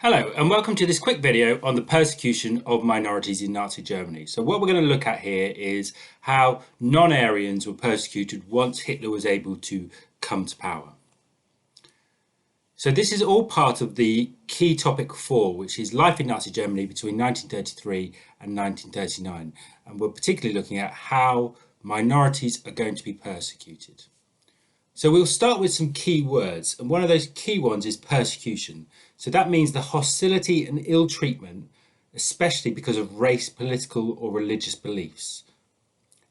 Hello and welcome to this quick video on the persecution of minorities in Nazi Germany. So what we're going to look at here is how non-Aryans were persecuted once Hitler was able to come to power. So this is all part of the key topic 4, which is life in Nazi Germany between 1933 and 1939. And we're particularly looking at how minorities are going to be persecuted. So we'll start with some key words, and one of those key ones is persecution. So that means the hostility and ill treatment, especially because of race, political or religious beliefs.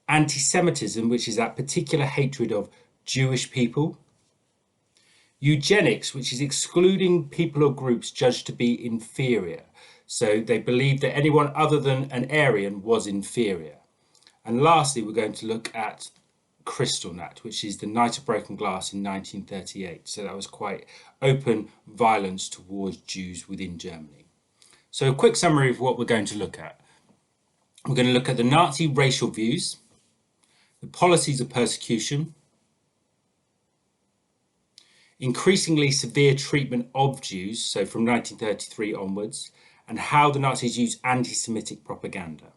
Anti-Semitism, which is that particular hatred of Jewish people. Eugenics, which is excluding people or groups judged to be inferior. So they believed that anyone other than an Aryan was inferior. And lastly, we're going to look at Kristallnacht, which is the Night of Broken Glass in 1938. So that was quite open violence towards Jews within Germany. So a quick summary of what we're going to look at. We're going to look at the Nazi racial views, the policies of persecution, increasingly severe treatment of Jews, so from 1933 onwards, and how the Nazis used anti-Semitic propaganda.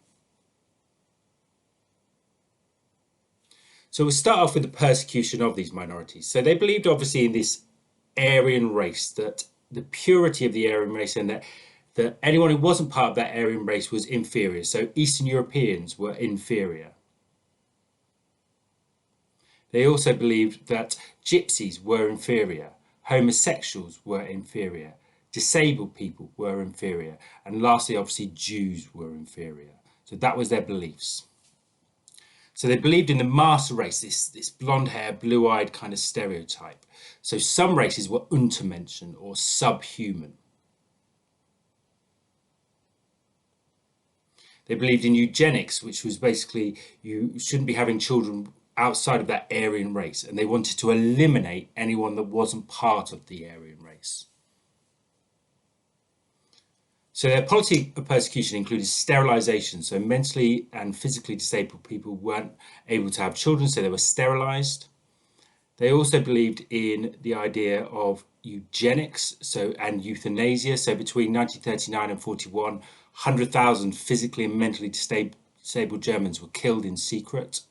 So we'll start off with the persecution of these minorities. So they believed obviously in this Aryan race, that the purity of the Aryan race, and that anyone who wasn't part of that Aryan race was inferior. So Eastern Europeans were inferior. They also believed that gypsies were inferior, homosexuals were inferior, disabled people were inferior, and lastly obviously Jews were inferior. So that was their beliefs. So they believed in the master race, this blonde hair, blue-eyed kind of stereotype. So some races were Untermenschen or subhuman. They believed in eugenics, which was basically you shouldn't be having children outside of that Aryan race, and they wanted to eliminate anyone that wasn't part of the Aryan race. So their policy of persecution included sterilization. So mentally and physically disabled people weren't able to have children, so they were sterilized. They also believed in the idea of eugenics and euthanasia. So between 1939 and 41, 100,000 physically and mentally disabled Germans were killed in secret.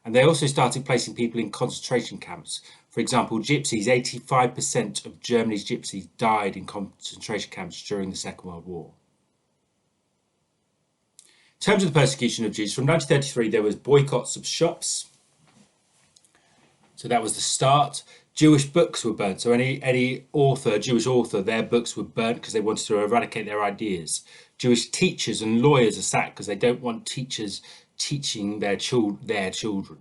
And they also started placing people in concentration camps. For example, gypsies, 85% of Germany's gypsies died in concentration camps during the Second World War. In terms of the persecution of Jews, from 1933 there was boycotts of shops. So that was the start. Jewish books were burnt. So any author, Jewish author, their books were burnt because they wanted to eradicate their ideas. Jewish teachers and lawyers are sacked because they don't want teachers teaching their children.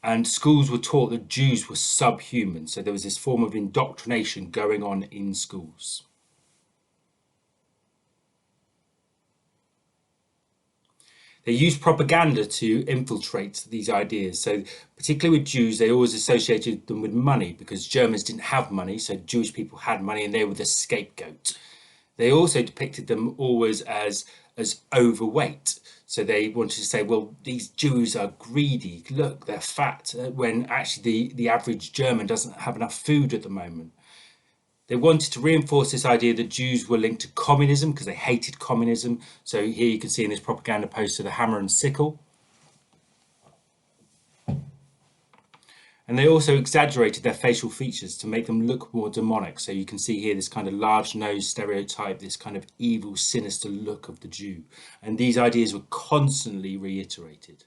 And schools were taught that Jews were subhuman. So there was this form of indoctrination going on in schools. They used propaganda to infiltrate these ideas. So particularly with Jews, they always associated them with money because Germans didn't have money. So Jewish people had money and they were the scapegoat. They also depicted them always as overweight. So they wanted to say, well, these Jews are greedy. Look, they're fat. When actually the average German doesn't have enough food at the moment. They wanted to reinforce this idea that Jews were linked to communism because they hated communism. So here you can see in this propaganda poster the hammer and sickle. And they also exaggerated their facial features to make them look more demonic. So you can see here this kind of large nose stereotype, this kind of evil, sinister look of the Jew. And these ideas were constantly reiterated.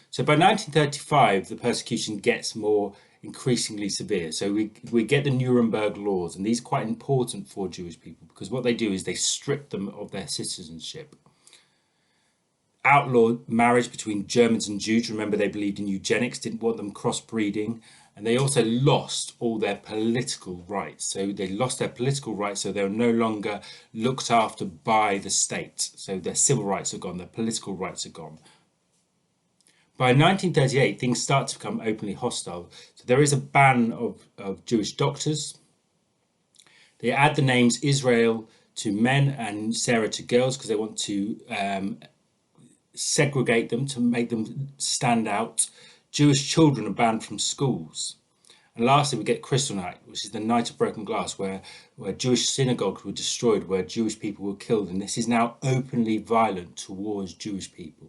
So by 1935, the persecution gets more increasingly severe. So we get the Nuremberg laws, and these are quite important for Jewish people because what they do is they strip them of their citizenship. Outlawed marriage between Germans and Jews. Remember, they believed in eugenics, didn't want them crossbreeding, and they also lost all their political rights. So they lost their political rights, so they were no longer looked after by the state. So their civil rights are gone, their political rights are gone. By 1938, things start to become openly hostile. So there is a ban of Jewish doctors. They add the names Israel to men and Sarah to girls because they want to segregate them to make them stand out. Jewish children are banned from schools. And lastly, we get Kristallnacht, which is the Night of Broken Glass, where Jewish synagogues were destroyed, where Jewish people were killed, and this is now openly violent towards Jewish people.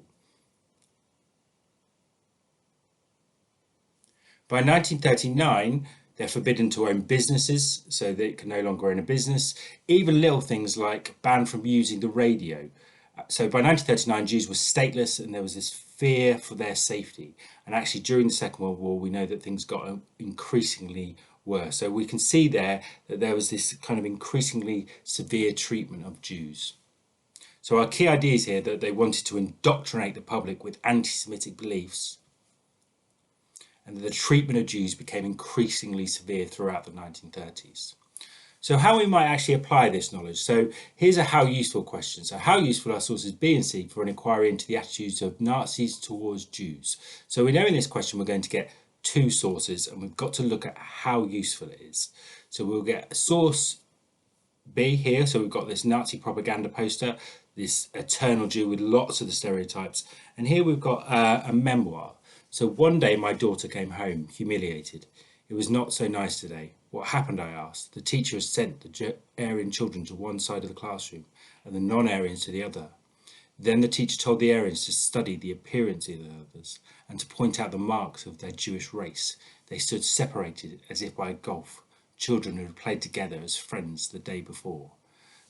By 1939, they're forbidden to own businesses, so they can no longer own a business. Even little things like banned from using the radio. So by 1939, Jews were stateless, and there was this fear for their safety. And actually, during the Second World War, we know that things got increasingly worse. So we can see there that there was this kind of increasingly severe treatment of Jews. So our key ideas here that they wanted to indoctrinate the public with anti-Semitic beliefs, and the treatment of Jews became increasingly severe throughout the 1930s. So how we might actually apply this knowledge. So here's a how useful question. So how useful are sources B and C for an inquiry into the attitudes of Nazis towards Jews? So we know in this question we're going to get two sources, and we've got to look at how useful it is. So we'll get source B here. So we've got this Nazi propaganda poster, this eternal Jew with lots of the stereotypes. And here we've got a memoir. So one day my daughter came home, humiliated. It was not so nice today. What happened, I asked. The teacher has sent the Aryan children to one side of the classroom and the non-Aryans to the other. Then the teacher told the Aryans to study the appearance of the others and to point out the marks of their Jewish race. They stood separated as if by a gulf, children who had played together as friends the day before.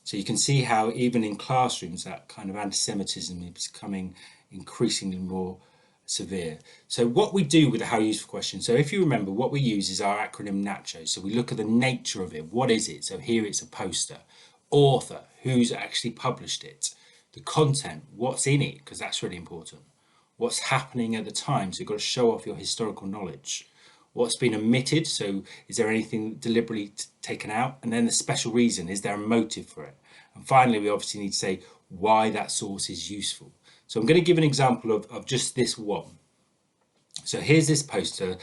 So you can see how even in classrooms that kind of anti-Semitism is becoming increasingly more severe. So what we do with the how useful question, so if you remember, what we use is our acronym NACHO. So we look at the nature of it. What is it? So here it's a poster. Author, who's actually published it. The content, what's in it, because that's really important. What's happening at the time, so you've got to show off your historical knowledge. What's been omitted, so is there anything deliberately taken out? And then the special reason, is there a motive for it? And finally, we obviously need to say why that source is useful. So I'm going to give an example of just this one. So here's this poster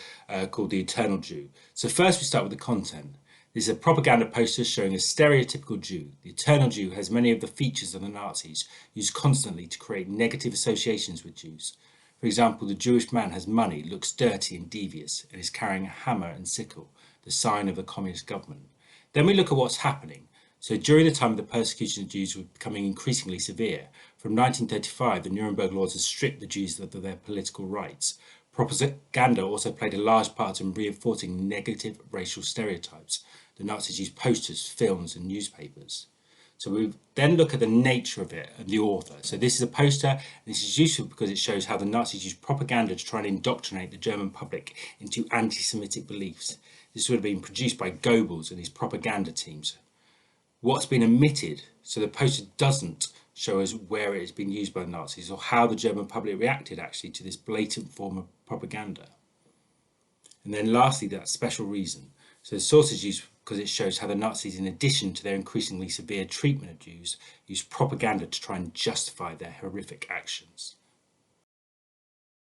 called The Eternal Jew. So first we start with the content. This is a propaganda poster showing a stereotypical Jew. The Eternal Jew has many of the features of the Nazis, used constantly to create negative associations with Jews. For example, the Jewish man has money, looks dirty and devious, and is carrying a hammer and sickle, the sign of a communist government. Then we look at what's happening. So during the time of the persecution of Jews were becoming increasingly severe, from 1935 the Nuremberg laws had stripped the Jews of their political rights. Propaganda also played a large part in reinforcing negative racial stereotypes. The Nazis used posters, films and newspapers. So we then look at the nature of it and the author. So this is a poster, and this is useful because it shows how the Nazis used propaganda to try and indoctrinate the German public into anti-Semitic beliefs. This would have been produced by Goebbels and his propaganda teams. What's been omitted, so the poster doesn't show us where it has been used by the Nazis or how the German public reacted actually to this blatant form of propaganda. And then lastly, that special reason. So the source is used because it shows how the Nazis, in addition to their increasingly severe treatment of Jews, used propaganda to try and justify their horrific actions.